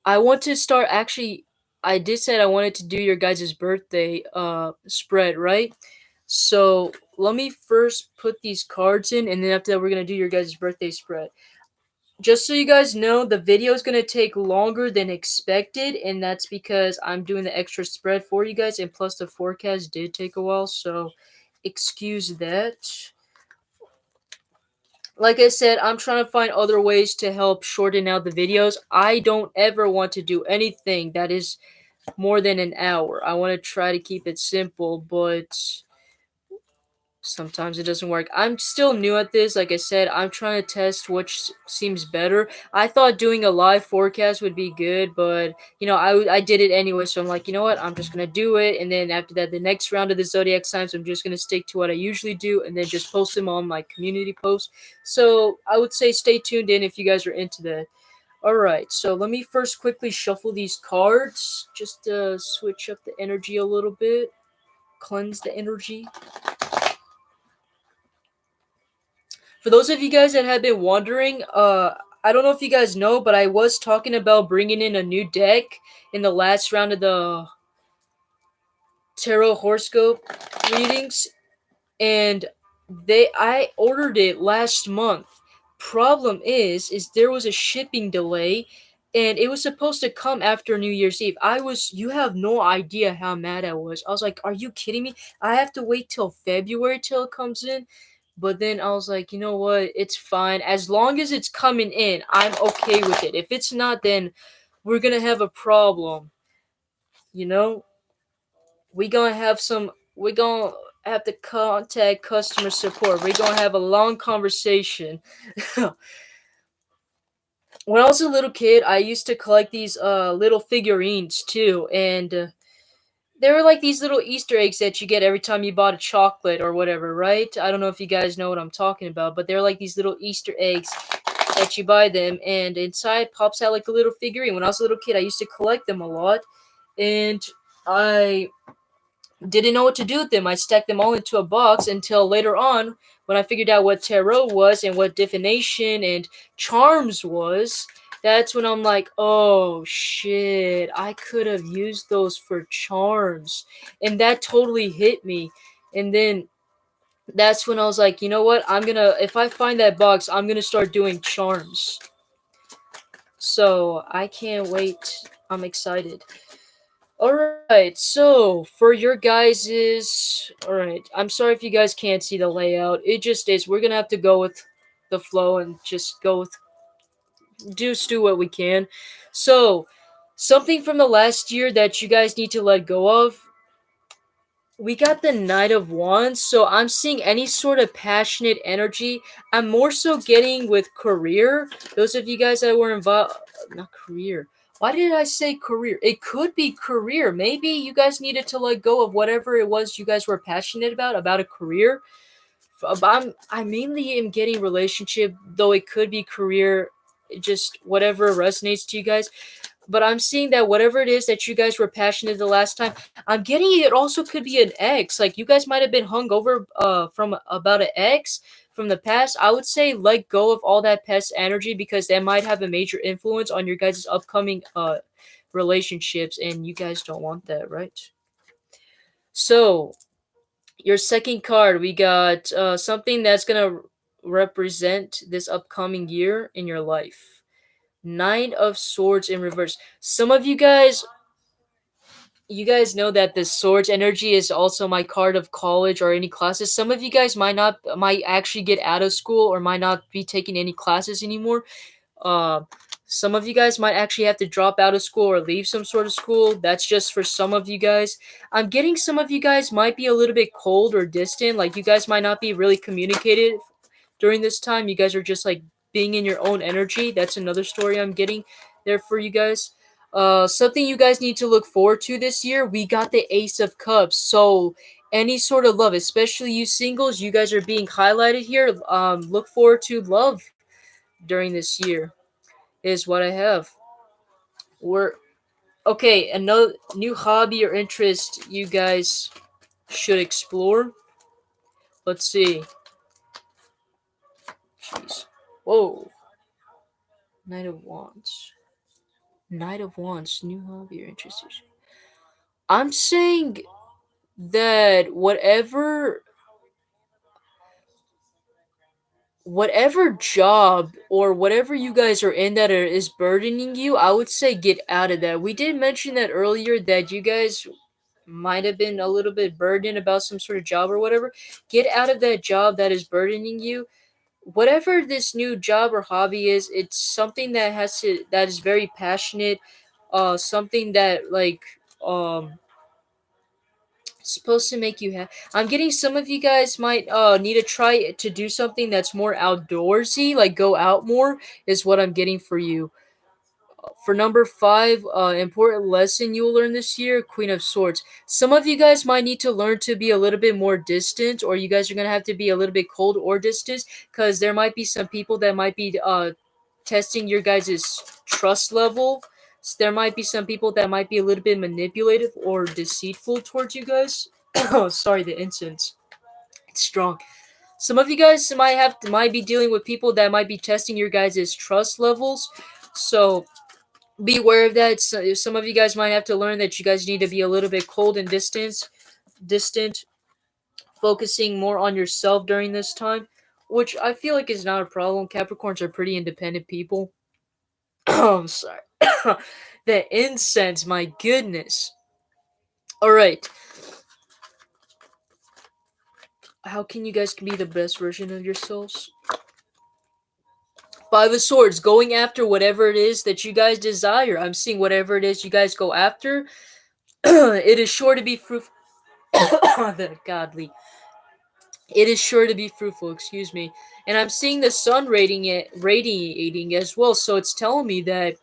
I want to start actually. I did say I wanted to do your guys' birthday spread, right? So let me first put these cards in, and then after that, we're gonna do your guys' birthday spread. Just so you guys know, the video is gonna take longer than expected, and that's because I'm doing the extra spread for you guys, and plus the forecast did take a while, so excuse that. Like I said, I'm trying to find other ways to help shorten out the videos. I don't ever want to do anything that is more than an hour. I want to try to keep it simple, but Sometimes it doesn't work. I'm still new at this. Like I said, I'm trying to test which seems better. I thought doing a live forecast would be good, but I did it anyway. So I'm like, you know what? I'm just gonna do it, and then after that, the next round of the zodiac signs, I'm just gonna stick to what I usually do, and then just post them on my community post. So I would say stay tuned in if you guys are into that. All right, so let me first quickly shuffle these cards just to switch up the energy a little bit, cleanse the energy. For those of you guys that have been wondering, I don't know if you guys know, but I was talking about bringing in a new deck in the last round of the tarot horoscope readings, and I ordered it last month. Problem is there was a shipping delay, and it was supposed to come after New Year's Eve. You have no idea how mad I was. I was like, are you kidding me? I have to wait till February till it comes in. But then I was like, you know what? It's fine. As long as it's coming in, I'm okay with it. If it's not, then we're gonna have a problem. You know? We're gonna have to contact customer support. We're gonna have a long conversation. When I was a little kid, I used to collect these little figurines too, and they were like these little Easter eggs that you get every time you bought a chocolate or whatever, right? I don't know if you guys know what I'm talking about, but they're like these little Easter eggs that you buy them, and inside pops out like a little figurine. When I was a little kid, I used to collect them a lot, and I didn't know what to do with them. I stacked them all into a box until later on when I figured out what tarot was and what divination and charms was. That's when I'm like, oh shit, I could have used those for charms. And that totally hit me. And then that's when I was like, you know what? If I find that box, I'm gonna start doing charms. So I can't wait. I'm excited. Alright, so for your guys's. Alright, I'm sorry if you guys can't see the layout. It just is. We're gonna have to go with the flow and just go with. Just do what we can. So, something from the last year that you guys need to let go of. We got the Knight of Wands, so I'm seeing any sort of passionate energy. I'm more so getting with career. Those of you guys that were involved, not career. Why did I say career? It could be career. Maybe you guys needed to let go of whatever it was you guys were passionate about a career. I mainly am getting relationship, though it could be career. Just whatever resonates to you guys, but I'm seeing that whatever it is that you guys were passionate the last time, I'm getting it also could be an ex. Like you guys might have been hung over from about an ex from the past. I would say let go of all that past energy because that might have a major influence on your guys' upcoming relationships, and you guys don't want that, right? So your second card, we got something that's gonna represent this upcoming year in your life. Nine of Swords in reverse. Some of you guys know that the Swords energy is also my card of college or any classes. Some of you guys might actually get out of school or might not be taking any classes anymore. Uh, some of you guys might actually have to drop out of school or leave some sort of school. That's just for some of you guys. I'm getting some of you guys might be a little bit cold or distant. Like you guys might not be really communicative during this time. You guys are just like being in your own energy. That's another story I'm getting there for you guys. Something you guys need to look forward to this year. We got the Ace of Cups. So any sort of love, especially you singles, you guys are being highlighted here. Look forward to love during this year is what I have. We're okay. Another new hobby or interest you guys should explore. Let's see. Jeez. Whoa. Knight of Wands. Knight of Wands. New hobby or interest. I'm saying that whatever job or whatever you guys are in that is burdening you, I would say get out of that. We did mention that earlier that you guys might have been a little bit burdened about some sort of job or whatever. Get out of that job that is burdening you. Whatever this new job or hobby is, it's something that is very passionate, something that um Supposed to make you happy. I'm getting some of you guys might need to try to do something that's more outdoorsy, like go out more, is what I'm getting for you. For number five, important lesson you will learn this year, Queen of Swords. Some of you guys might need to learn to be a little bit more distant, or you guys are gonna have to be a little bit cold or distant, because there might be some people that might be testing your guys' trust level. There might be some people that might be a little bit manipulative or deceitful towards you guys. Oh, sorry, the incense. It's strong. Some of you guys might be dealing with people that might be testing your guys' trust levels. So be aware of that. Some of you guys might have to learn that you guys need to be a little bit cold and distant, focusing more on yourself during this time, which I feel like is not a problem. Capricorns are pretty independent people. I'm sorry. The incense, my goodness. All right. How can you guys be the best version of yourselves? Five of Swords, going after whatever it is that you guys desire. I'm seeing whatever it is you guys go after. It is sure to be fruitful. The godly. It is sure to be fruitful, excuse me. And I'm seeing the sun radiating as well, so it's telling me that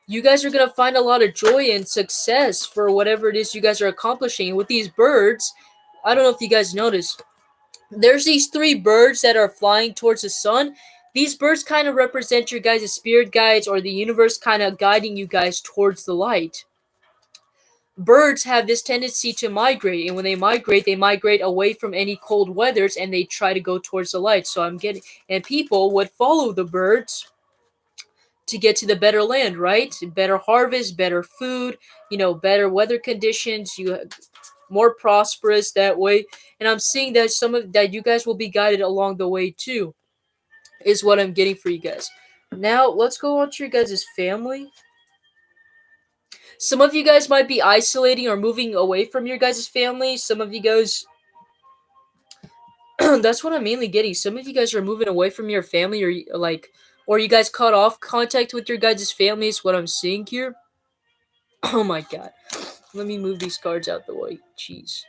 you guys are gonna find a lot of joy and success for whatever it is you guys are accomplishing. And with these birds, I don't know if you guys noticed, there's these three birds that are flying towards the sun. These birds kind of represent your guys' spirit guides or the universe kind of guiding you guys towards the light. Birds have this tendency to migrate, and when they migrate away from any cold weathers and they try to go towards the light. So I'm getting, and people would follow the birds to get to the better land, right? Better harvest, better food, better weather conditions, more prosperous that way. And I'm seeing that some of that you guys will be guided along the way too, is what I'm getting for you guys. Now let's go on to your guys' family. Some of you guys might be isolating or moving away from your guys' family. Some of you guys, that's what I'm mainly getting. Some of you guys are moving away from your family, or you guys cut off contact with your guys' family. Is what I'm seeing here. Oh my god. Let me move these cards out the way. Jeez.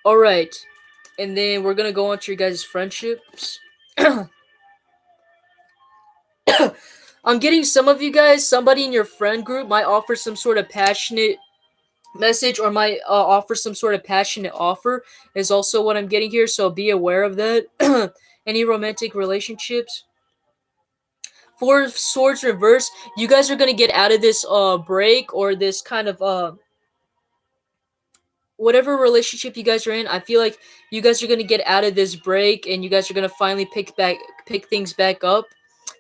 Alright. And then we're gonna go on to your guys' friendships. I'm getting some of you guys, somebody in your friend group might offer some sort of passionate message or might offer some sort of passionate offer, is also what I'm getting here, so be aware of that. Any romantic relationships? Four of Swords reverse, you guys are going to get out of this break or this kind of whatever relationship you guys are in. I feel like you guys are going to get out of this break and you guys are going to finally pick things back up.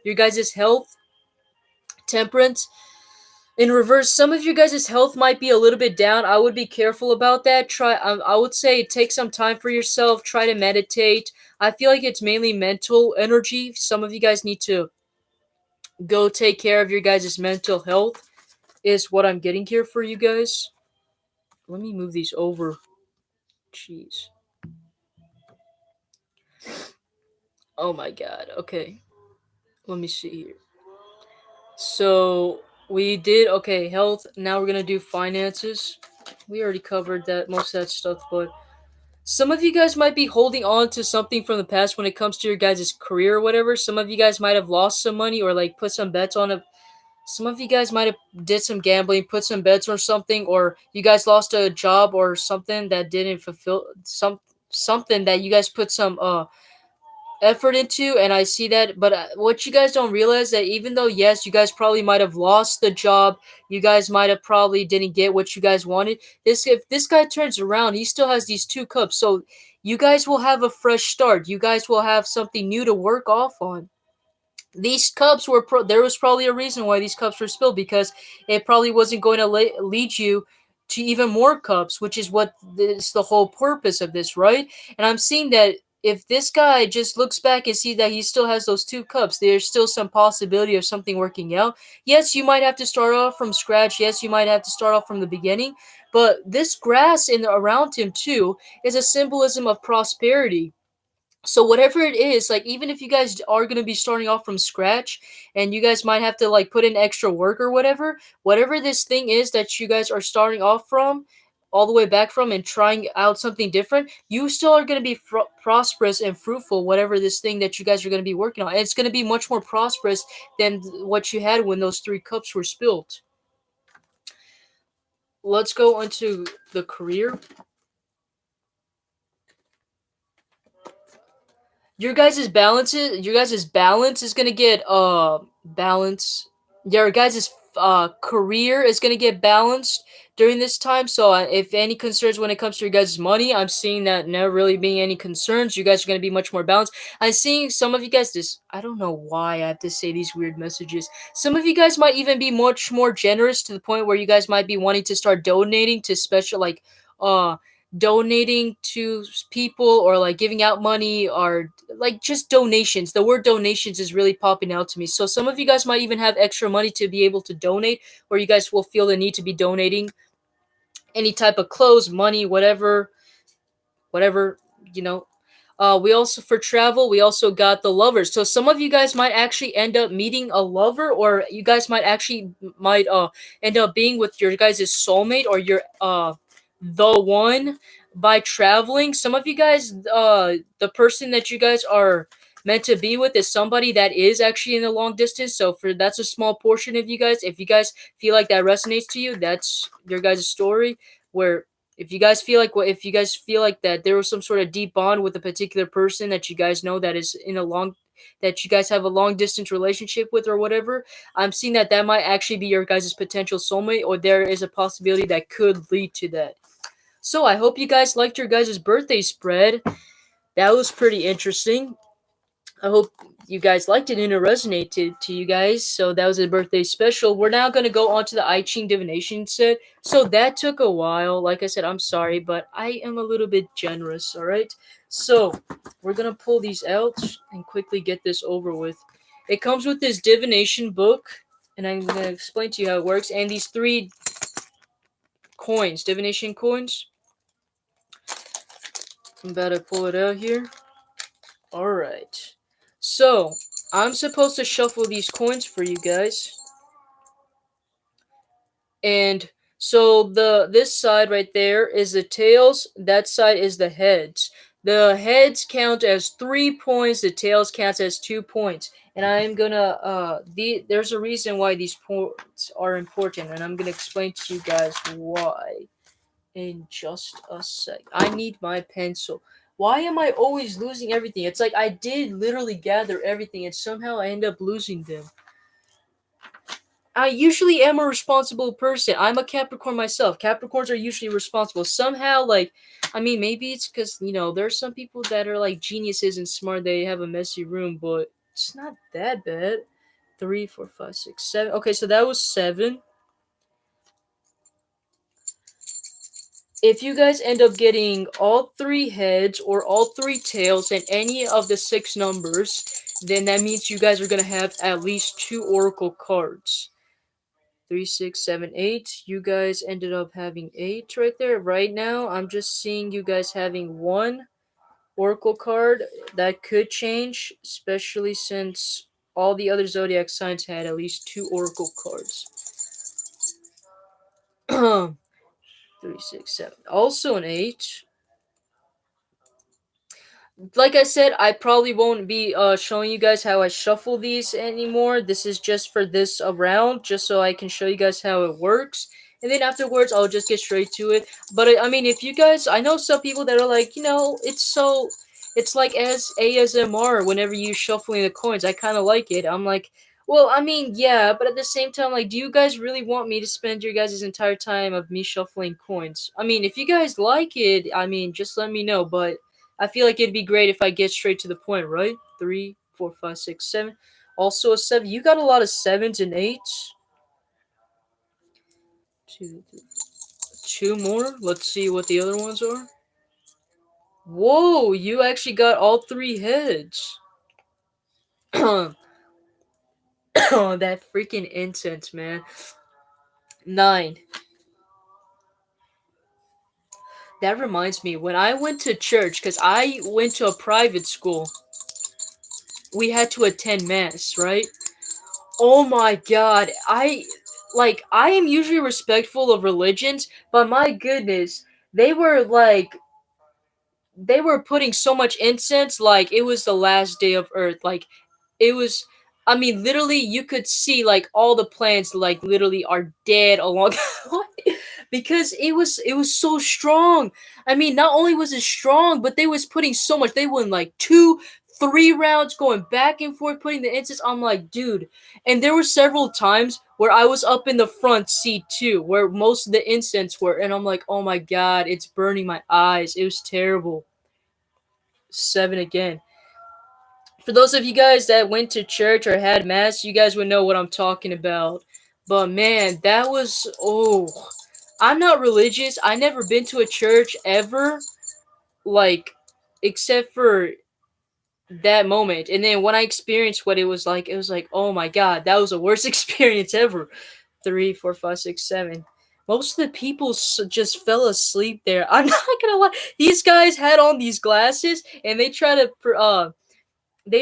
Your guys' health, temperance. In reverse, some of your guys' health might be a little bit down. I would be careful about that. I would say take some time for yourself. Try to meditate. I feel like it's mainly mental energy. Some of you guys need to go take care of your guys' mental health, is what I'm getting here for you guys. Let me move these over. Jeez. Oh my god. Okay. Let me see here. So we did okay, health. Now we're gonna do finances. We already covered that most of that stuff, but some of you guys might be holding on to something from the past when it comes to your guys' career or whatever. Some of you guys might have lost some money or like put some bets on it. Some of you guys might have did some gambling, put some bets or something, or you guys lost a job or something that didn't fulfill something that you guys put some effort into, and I see that. But what you guys don't realize that even though yes, you guys probably might have lost the job, you guys might have probably didn't get what you guys wanted. If this guy turns around, he still has these two cups, so you guys will have a fresh start. You guys will have something new to work off on. These cups were there was probably a reason why these cups were spilled, because it probably wasn't going to lead you to even more cups, which is what is the whole purpose of this, right? And I'm seeing that if this guy just looks back and see that he still has those two cups, there's still some possibility of something working out. Yes, you might have to start off from scratch. Yes, you might have to start off from the beginning, but this grass in around him too is a symbolism of prosperity. So whatever it is, like even if you guys are gonna be starting off from scratch and you guys might have to like put in extra work or whatever, whatever this thing is that you guys are starting off from, all the way back from and trying out something different, you still are gonna be prosperous and fruitful. Whatever this thing that you guys are gonna be working on, and it's gonna be much more prosperous than what you had when those 3 cups were spilled. Let's go on to the career. Your guys' balance is gonna get balance. Your guys' career is gonna get balanced during this time. So if any concerns when it comes to your guys' money, I'm seeing that never really being any concerns. You guys are gonna be much more balanced. I'm seeing some of you guys. This I don't know why I have to say these weird messages. Some of you guys might even be much more generous to the point where you guys might be wanting to start donating to special uh donating to people, or like giving out money, or like just donations. The word donations is really popping out to me. So some of you guys might even have extra money to be able to donate, or you guys will feel the need to be donating any type of clothes, money, whatever, you know. We also, for travel, we also got the lovers. So some of you guys might actually end up meeting a lover, or you guys might end up being with your guys' soulmate, or your the one, by traveling. Some of you guys, the person that you guys are meant to be with is somebody that is actually in a long distance. So for that's a small portion of you guys. If you guys feel like that resonates to you, that's your guys' story. Where if you guys feel like that there was some sort of deep bond with a particular person that you guys know that is in a long that you guys have a long distance relationship with, or whatever, I'm seeing that that might actually be your guys' potential soulmate, or there is a possibility that could lead to that. So I hope you guys liked your guys' birthday spread. That was pretty interesting. I hope you guys liked it and it resonated to you guys. So that was a birthday special. We're now gonna go on to the I Ching divination set. So that took a while. Like I said, I'm sorry, but I am a little bit generous. All right. So we're gonna pull these out and quickly get this over with. It comes with this divination book, and I'm gonna explain to you how it works. And these 3 coins, divination coins. I'm about to pull it out here. All right. So I'm supposed to shuffle these coins for you guys. And so this side right there is the tails, that side is the heads. The heads count as 3 points, the tails counts as 2 points. And I'm gonna there's a reason why these points are important, and I'm gonna explain to you guys why in just a sec. I need my pencil. Why am I always losing everything? It's like I did literally gather everything and somehow I end up losing them. I usually am a responsible person. I'm a Capricorn myself. Capricorns are usually responsible. Somehow, like, I mean, maybe it's because, there's some people that are like geniuses and smart. They have a messy room, but it's not that bad. 3, 4, 5, 6, 7. Okay, so that was 7. If you guys end up getting all 3 heads or all 3 tails and any of the 6 numbers, then that means you guys are going to have at least 2 oracle cards. 3, 6, 7, 8. You guys ended up having 8 right there. Right now, I'm just seeing you guys having 1 oracle card. That could change, especially since all the other zodiac signs had at least 2 oracle cards. 3, 6, 7. Also an 8. Like I said, I probably won't be showing you guys how I shuffle these anymore. This is just for this round, just so I can show you guys how it works. And then afterwards, I'll just get straight to it. But I mean, if you guys, I know some people that are like, it's like as ASMR whenever you shuffling the coins. I kind of like it. I'm like, well, I mean, yeah, but at the same time, like, do you guys really want me to spend your guys' entire time of me shuffling coins? I mean, if you guys like it, I mean, just let me know. But I feel like it'd be great if I get straight to the point, right? 3, 4, 5, 6, 7. Also a 7. You got a lot of 7s and 8s. 2, 2 more. Let's see what the other ones are. Whoa, you actually got all 3 heads. Oh, that freaking incense, man. 9. That reminds me, when I went to church, because I went to a private school, we had to attend mass, right? Oh my god, I am usually respectful of religions, but my goodness, they were like they were putting so much incense like it was the last day of earth. Like it was, I mean, literally you could see like all the plants like literally are dead along the way because it was so strong. I mean, not only was it strong, but they was putting so much. They went like 2 3 rounds going back and forth putting the incense. I'm like, dude. And there were several times where I was up in the front seat too, where most of the incense were, and I'm like, oh my god, it's burning my eyes. It was terrible. Seven again. For those of you guys that went to church or had mass, you guys would know what I'm talking about. But man, that was, oh, I'm not religious. I never been to a church ever, like, except for that moment. And then when I experienced what it was like, oh my god, that was the worst experience ever. Three, four, five, six, seven. Most of the people just fell asleep there. I'm not gonna lie. These guys had on these glasses, and they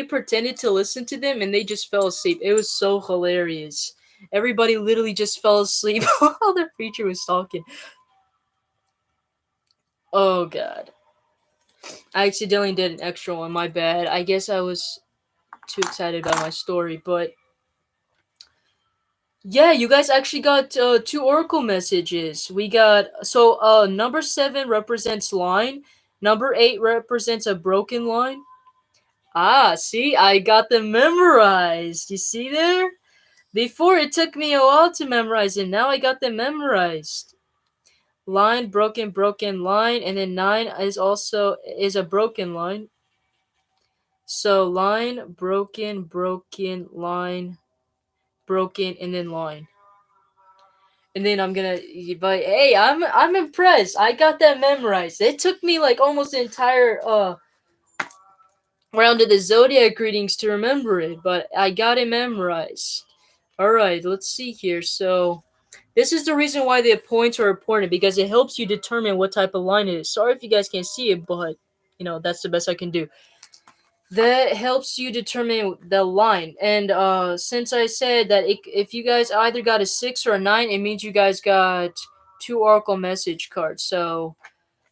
pretended to listen to them and they just fell asleep. It was so hilarious. Everybody literally just fell asleep while the preacher was talking. Oh god. I accidentally did an extra one, my bad. I guess I was too excited about my story, but yeah, you guys actually got two oracle messages. We got number 7 represents line, number 8 represents a broken line. Ah, see, I got them memorized. You see there? Before it took me a while to memorize it. Now I got them memorized. Line, broken, broken line, and then 9 is a broken line. So line, broken, broken, line, broken, and then line. And then I'm gonna, but hey, I'm impressed. I got that memorized. It took me like almost the entire round of the zodiac readings to remember it, but I got it memorized. All right, let's see here. So this is the reason why the points are important, because it helps you determine what type of line it is. Sorry if you guys can't see it, but that's the best I can do. That helps you determine the line. And since I said that if you guys either got a 6 or a 9, it means you guys got 2 oracle message cards. So,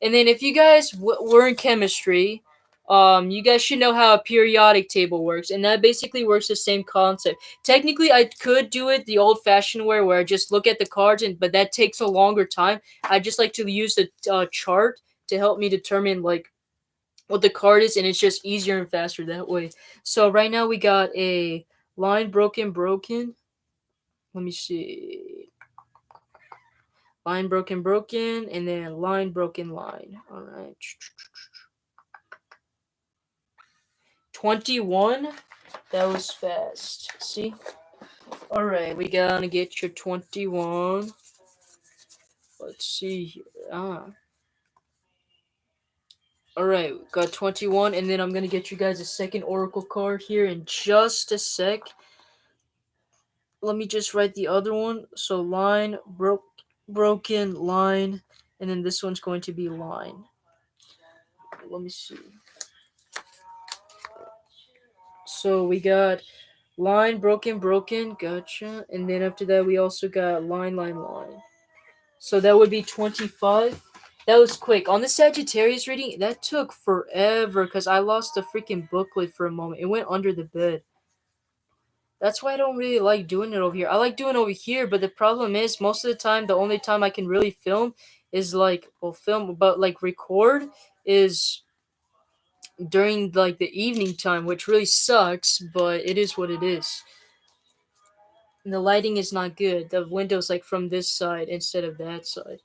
and then if you guys were in chemistry, you guys should know how a periodic table works, and that basically works the same concept. Technically, I could do it the old-fashioned way, where I just look at the cards, but that takes a longer time. I just like to use the chart to help me determine like what the card is, and it's just easier and faster that way. So right now we got a line, broken, broken. Let me see. Line, broken, broken, and then line, broken, line. All right. 21. That was fast. See? Alright, we gotta get your 21. Let's see here. Alright, got 21, and then I'm gonna get you guys a second oracle card here in just a sec. Let me just write the other one. So line, broken, line, and then this one's going to be line. Let me see. So we got line, broken, broken, gotcha. And then after that, we also got line, line, line. So that would be 25. That was quick. On the Sagittarius reading, that took forever because I lost the freaking booklet for a moment. It went under the bed. That's why I don't really like doing it over here. I like doing it over here, but the problem is most of the time, the only time I can really film is record is during like the evening time, which really sucks, but it is what it is. And the lighting is not good. The window's like from this side instead of that side.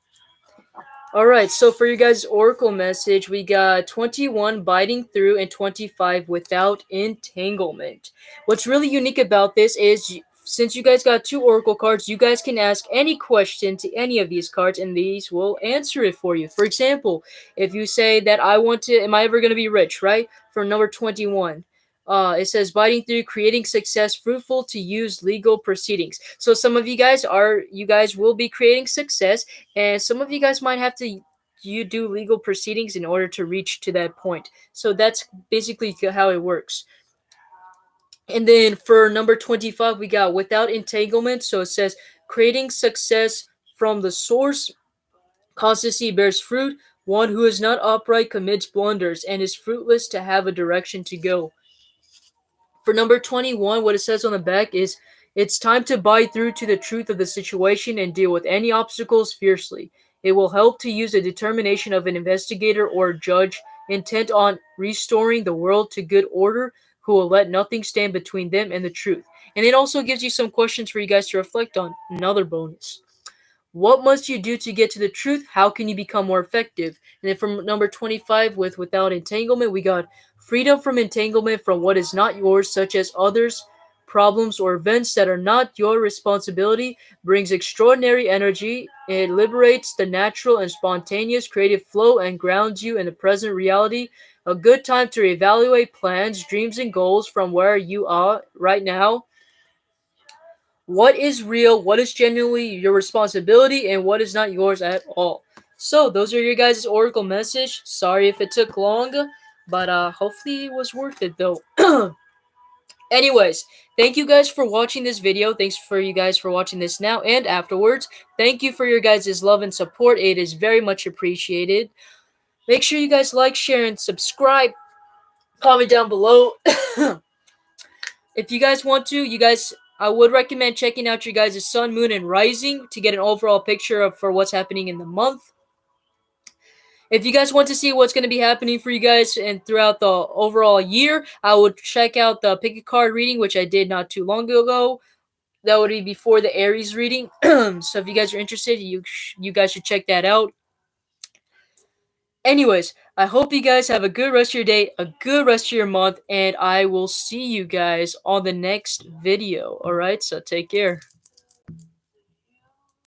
Alright, so for you guys' oracle message, we got 21 biting through and 25 without entanglement. What's really unique about this is since you guys got 2 oracle cards, you guys can ask any question to any of these cards and these will answer it for you. For example, if you say that am I ever going to be rich, right? For number 21. It says biting through, creating success, fruitful to use legal proceedings. So some of you guys will be creating success, and some of you guys might have to you do legal proceedings in order to reach to that point. So that's basically how it works. And then for number 25, we got without entanglement. So it says creating success from the source. Constancy bears fruit. One who is not upright commits blunders and is fruitless to have a direction to go. For number 21, what it says on the back is it's time to bite through to the truth of the situation and deal with any obstacles fiercely. It will help to use the determination of an investigator or a judge intent on restoring the world to good order who will let nothing stand between them and the truth. And it also gives you some questions for you guys to reflect on. Another bonus. What must you do to get to the truth? How can you become more effective? And then from number 25 with without entanglement, we got freedom from entanglement from what is not yours, such as others, problems, or events that are not your responsibility, brings extraordinary energy. It liberates the natural and spontaneous creative flow and grounds you in the present reality. A good time to reevaluate plans, dreams, and goals from where you are right now. What is real, what is genuinely your responsibility, and what is not yours at all. So those are your guys' oracle message. Sorry if it took long, but hopefully it was worth it though. Anyways, thank you guys for watching this video. Thanks for you guys for watching this now and afterwards. Thank you for your guys' love and support. It is very much appreciated. Make sure you guys like, share, and subscribe. Comment down below. If you guys want to, I would recommend checking out your guys' sun, moon, and rising to get an overall picture of for what's happening in the month. If you guys want to see what's going to be happening for you guys and throughout the overall year, I would check out the pick a card reading, which I did not too long ago. That would be before the Aries reading. So if you guys are interested, you guys should check that out. Anyways, I hope you guys have a good rest of your day, a good rest of your month, and I will see you guys on the next video. Alright, so take care.